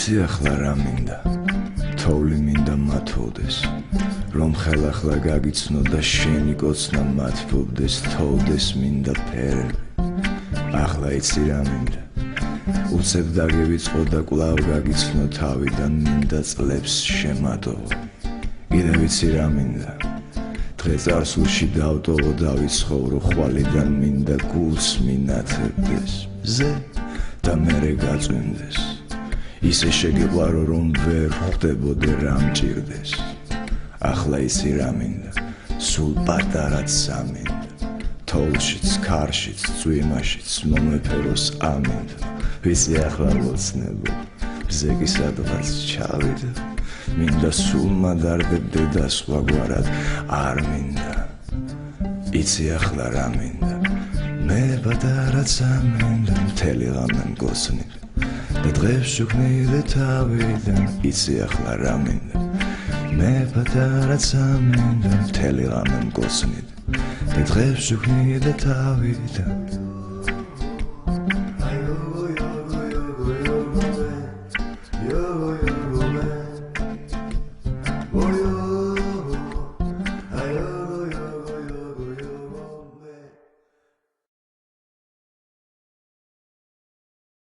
იცი ახლა რა მინდა თოვლი მინდა მათოვდეს რომ ხელახლა გაგიცნო და შენი კოცნა მათფობდეს თოვდეს მინდა ფერები ახლა იცი რა მინდა უცებ დაგევიწყო და კვლავ გაგიცნო თავიდან მინდა წლებს შემატოვო კიდევ იცი რა მინდა დღე წარსულში დავტოვო დავიცხოვრო ხვალიდან მინდა გულს მინათებდეს ზე და მერე გაწვიმდეს ისე შეგიყვარო რომ ვერ ხვდებოდე რა მჭირდეს ახლა იცი რა მინდა სულ პატარაც სამინდა თოვლშიც ქარშიც წვიმაშიც მომეფეროს ამინდა ვიცი ახლა მოცნებო ბზეგი სადღაც ჩავიდა მინდა სულ მადარდებდე და სხვაგვარად არ მინდა იცი ახლა რა მინდა მე პატარაც ამინდა მთელი ღამე მგოსნით და დღეს შუქნიდე თავიდან იცი ახლა რა მინდა მე პატარაც ამინდა მთელი ღამე მგოსნით და დღეს შუქნიდე თავიდან